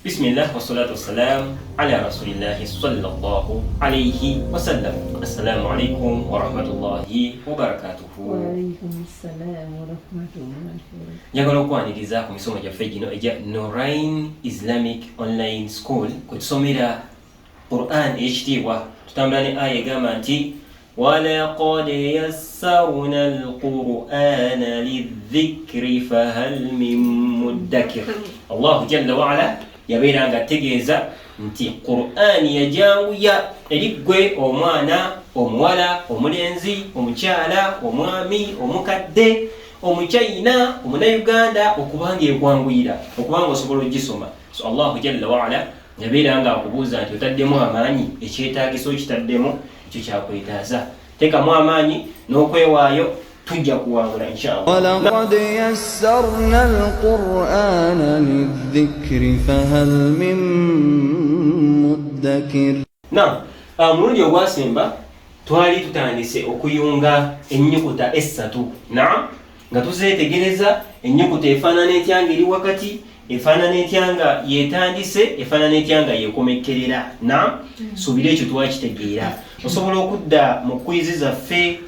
Bismillah wassalatu wassalam ala rasulillahi sallallahu alayhi wasallam. Assalamu alaikum wa rahmatullahi wa barakatuhu. Wa alaykum assalam wa rahmatullahi wa barakatuhu. Njagala okwaniriza ku misomo gyaffe gino egya Nurain Islamic Online School kwe tusomera Quran ekitiibwa. Tutambula ne aya egamba nti وَلَقَدْ يَسَّرْنَا الْقُرْآنَ لِلذِّكْرِ فَهَلْ مِن مُّدَّكِرٍ. Allah jalla wa ala yabeera nga ategeeza nti Qur'an yajanguya eri ggwe omwana, omuwala, omulenzi, omukyala, omwami, omukadde, omuchina, omunauganda okubanga ekwanguyira, okubanga osobola ogisoma. So Allah jalla wa ala yabeera nga akubuuza nti otaddemu amaanyi, ekyetaagisa okitaddemu, ekyo kyakwetaaza. Tekamu amaanyi n'okwewaayo, tujja kuwangula inshallah. وَلَقَدْ يَسَّرْنَا الْقُرْآنَ لِلذِّكْرِ فَهَلْ مِن مُّدَّكِرٍ. Omulundi ogwasemba twali tutandise okuyunga ennyukuta essatu nga tuzeetegereza ennyukuta efaanana etya nga eri wakati, efaanana etya nga yeetandise, efaanana etya nga yeekomekkerera. Suubira ekyo twakitegeera. Osobola okudda mu kwizi zaffe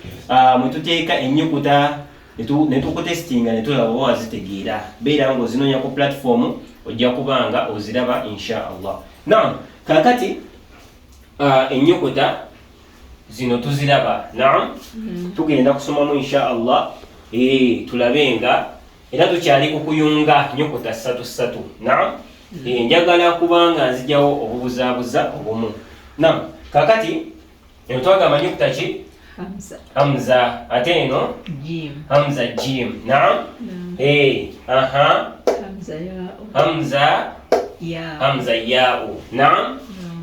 mwe tuteeka ennyukuta ne tukutesitinga ne tulaba oba wazitegeera. Beera ng'ozinoonya ku platform ojja kubanga oziraba inshallah. Kaakati ennyukuta zino tuziraba. Tugenda kusomamu inshallah tulabe nga era tukyali ku kuyunga nnyukuta ssatu. Njagala kubanga nzigyawo obubuzaabuza obumu. Kaakati eno twagamba nnyukuta ki? Hamza. Ate eno? Jim. Hamza jim. Hamza yaa'u.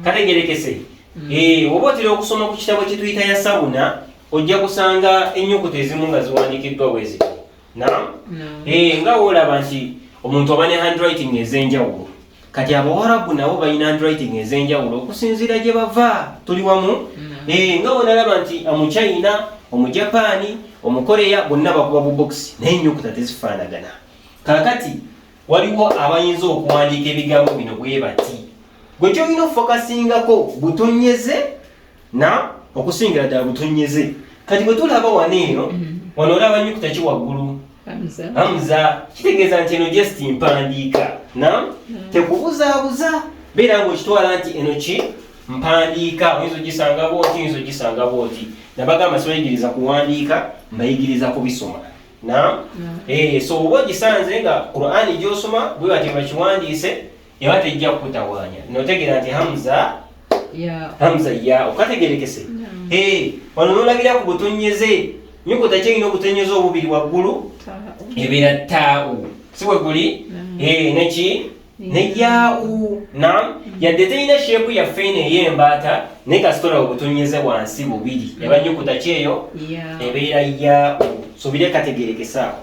Kategerekese. Oba otera okusoma ku kitabo kye tuyita Yasawuna, ojja kusanga ennyukuta ezimu nga ziwandiikiddwa bwe ziti. Nga woolaba nti omuntu aba ne handwriting ez'enjawulo. Kati Abawarabu nabo balina handwriting ez'enjawulo okusinziira gye bava. Tuli wamu? Nga wonalaba nti Omuchina, Omujapaani, Omukoreya bonna bakuba bubokisi naye ennyukuta tezifaanagana. Kaakati waliwo abayinza okuwandiika ebigambo bino bwe bati. Gwe kyolina okufokasingako butonyeze okusingira ddala butonyeze. Kati bwe tulaba wano eno, wano olaba nnyukuta ki waggulu? Hamza. Kitegeeza nti eno just mpandiika. Tekubuzaabuza. Beera ng'okitwala nti eno ki? Mpandiika. Oyinza ogisanga bw'oti, oyinza ogisanga bw'oti. Nabagamba sibayigiriza kuwandiika, mbayigiriza kubisoma. So oba ogisanze nga Qur'ani gy'osoma bwe bati bakiwandiise, eba tejja kukutawaanya. Notegeera nti Hamza ya okategerekese. Wano n'olabira ku butonyeze. Nnyukuta kyerina obutonyeze obubiri waggulu ebeera taa'u. Si bwe guli? Neki? Ne yaa'u. Yadde terina sheepu yaffe eno ey'embaata naye kasitola obutonyeze wansi bubiri. Eba nnyukuta ki eyo? Ebeera yaa'u. Sobire kategerekesaawo.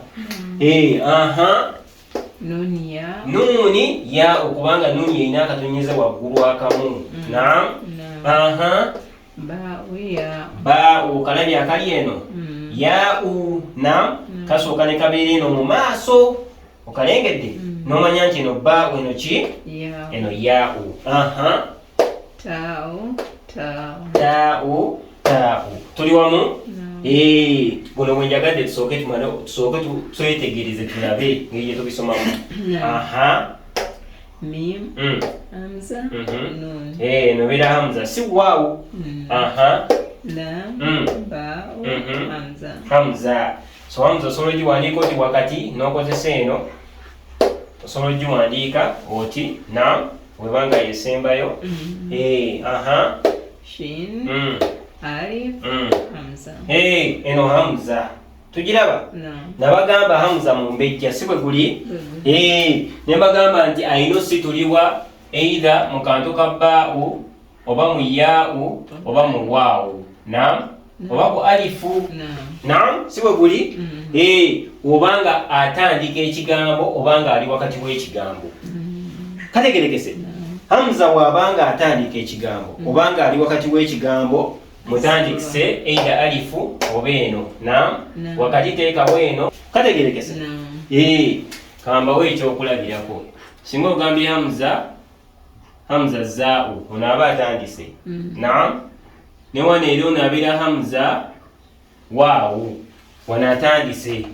Nuuni ya okubanga nuuni erina akatonyeze waggulu akamu. Baa'u kalabye akali eno? Yaa'u. Kasooka ne kabeera eno mu maaso. Okalengedde? N'omanya nti eno baa'u eno ki? Eno yaa'u. Taa'u. Tuli wamu? Buno bwe njyagadde tusooke twetegereze tulabe ngeri gye tubisomamu. Eno beera Hamza, si waawu. Hamza. So Hamza osobola ogiwandiika oti wakati n'okozesa eno. Osobola ogiwandiika oti webanga yesembayo. Eno Hamza. Tugiraba? Nabagamba Hamza mu mbejja, si bwe guli? Ne mbagamba nti ayina situlibwa either mu kantu ka baa'u oba mu yaa'u oba mu waawu. Oba ku alifu. Si bwe guli? Obanga atandika ekigambo obanga ali wakati w'ekigambo. Kategerekese. Hamza bw'abanga atandika ekigambo obanga ali wakati w'ekigambo mutandikise either alifu oba eno. Wakati teekawo eno. Kategerekese. Kambawo ekyokulabirako. Singa ogambye Hamza hamza zaa'u ono aba atandise naam ne wano eri ono abeera hamza waawu wano atandise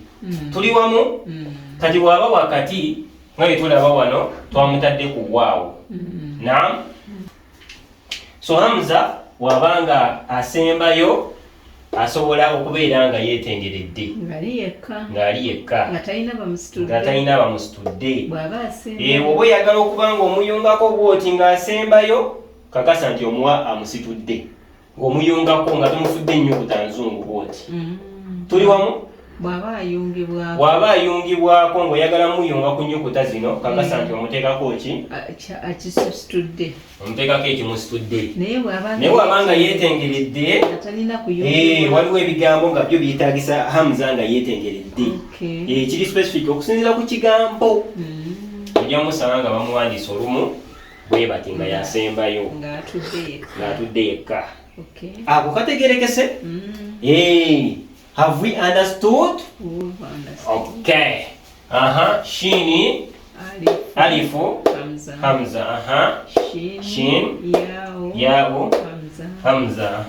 tuli wamu kati bw'aba wakati nga bwe tulaba wano twamutadde ku waawu naam so hamza bw'abanga asembayo asobola okubeera nga yeetengeredde ng'ali yekka nga talina bamusitudde oba oyagala okuba nga omuyungako bw'oti ng'asembayo kakasa nti omuwa amusitudde ng'omuyungako nga tomufudde ennyukuta nzungu bw'oti tuli wamu bw'aba ayungibwako ng'oyagala muyunga ku nnyukuta zino kakasa nti omuteekako ki omuteekako ekimusitudde naye bw'aba nga yeetengeredde waliwo ebigambo nga byo byetaagisa hamza nga yeetengeredde kiri specific okusinziira ku kigambo ojja musanga nga bamuwandiisa olumu bwe bati nga yasembayo ng'atudde yekka ako kategerekese have we understood? Okay. Shini alifu hamza shin yao hamza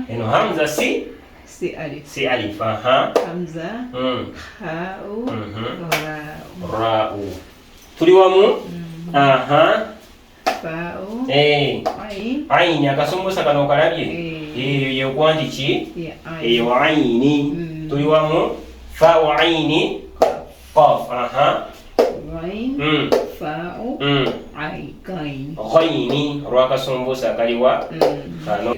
eno hamza si alif hamza ra'u tuli wamu aini akasombosa kano kalabye eyo kwanti ki eyo aini tuli wamu fa'u aini qaf ghaini olwakasombosa kaliwa kano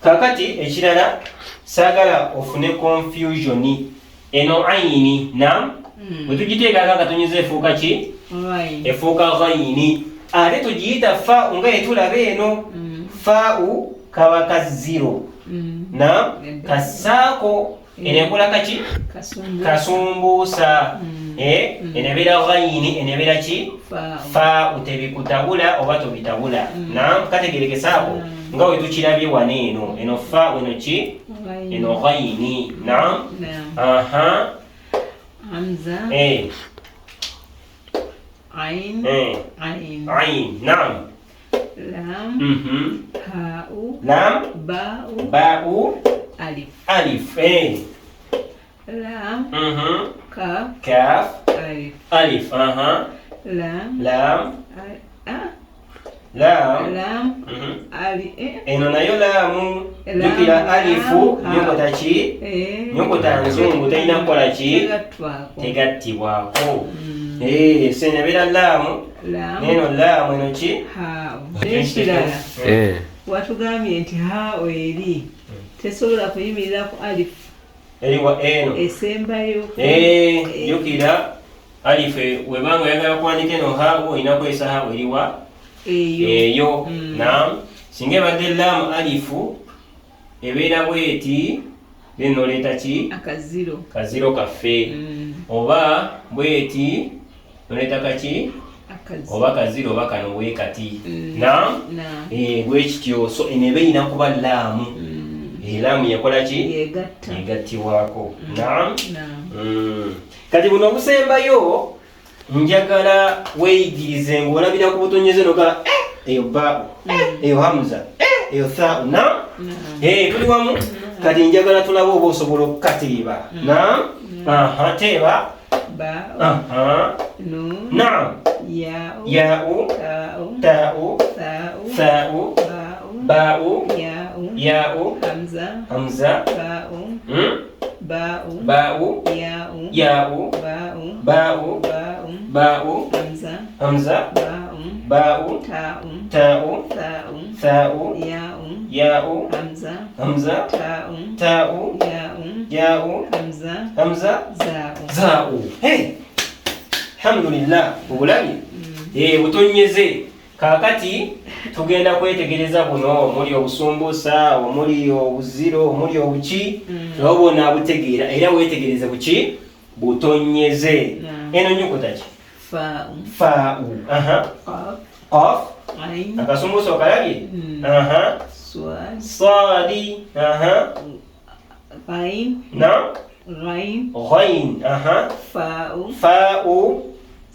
kakati ekirala saagala ofune confusion eno aini nam bwe tugiteekanga nga tunyiza efuuka ki efuuka ghaini ate tugiyita fa'u nga yetulaba eno fa'u kaba kaziro na kasaako enekola kaki kasumbuusa enebeera ghaini enebeera ki fa'u tebikutabula oba tobitabula na kategerekesaako nga we tukirabye wano eno fa'u eno ki eno ghaini na hamza ain naam lam ba'u alif lam kaf alif lam eno nayo laamu jukira alifu nyokota ki nyokota nzungu talina kukola ki tegattibwako senebeera laamu neno laamu eno ki ekirala watugambye nti hao eri tesobola kuyimirira ku alifu eriwa eno esembayo jukira alifu webanga oyagala kuwandika eno hao olina kukozesa hao eriwa eyo naam singa ebadde laamu alifu ebeera bweti then noleeta ki kaziro kaffe oba bweti noleeta kaki oba kaziro oba kano bwekati naam bwekityo so eneba erina kuba laamu laamu yakola ki egattibwako naam kati buno obusembayo njagala weeyigirize ng'olabira ku butonyeze noga eyo ba'u eyo hamza eyo tha'u na tuli wamu kati njagala tulabe oba osobola okukateeba teeba naam ya'u ta'u tha'u ba'u ya'u hamza ba'u ya'u ba'u hamza ba'u ta'u tha'u ya'u hamza ta'u ya'u hamza za'u alhamdulillah obulabye butonyeze kakati tugenda kwetegereza buno omuli obusumbuusa omuli obuziro omuli obuki obwona abutegeera era weetegereze buki butonyeze eno nyukuta ki fa'u qaf akasumbuusa okalabye sadi ghain ghain fa'u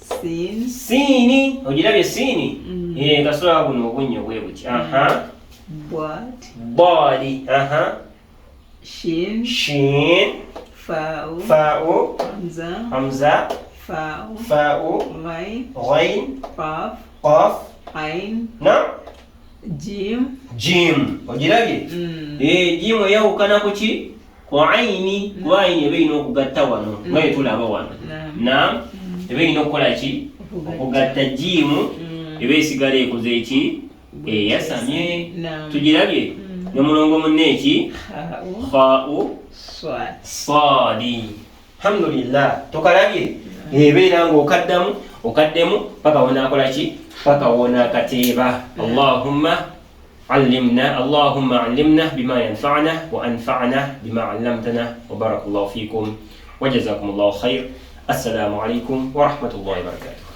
Sin. Siini. Ogirabye siini? Kasula buno obunnyo bwe buti. Bod. Body. Shin. Shin. Fa'u. Fa'u. Hamza. Hamza. Fa'u. Fa'u. Ghain. Ghain. Qaf. Qaf. Ain. Na. Jim. Jim. Ogirabye? Jim eyawukana ku ki? Ku aini. Kuba aini eba erina okugatta wano nga bwe tulaba wano. Naam. Eba erina okukola ki? Okugatta jimu eba esigala ekoze eki? Eyasamye. Tugirabye? Ne mulongo munne eki? Kha'u. Swadi. Alhamdulillah. Tokalabye? Ebeera ng'okaddemu paka wonaakola ki? Paka wonaakateeba. اللهم علمنا بما ينفعنا وأنفعنا بما علمتنا وبارك الله فيكم وجزاكم الله خير. السلام عليكم ورحمة الله وبركاته.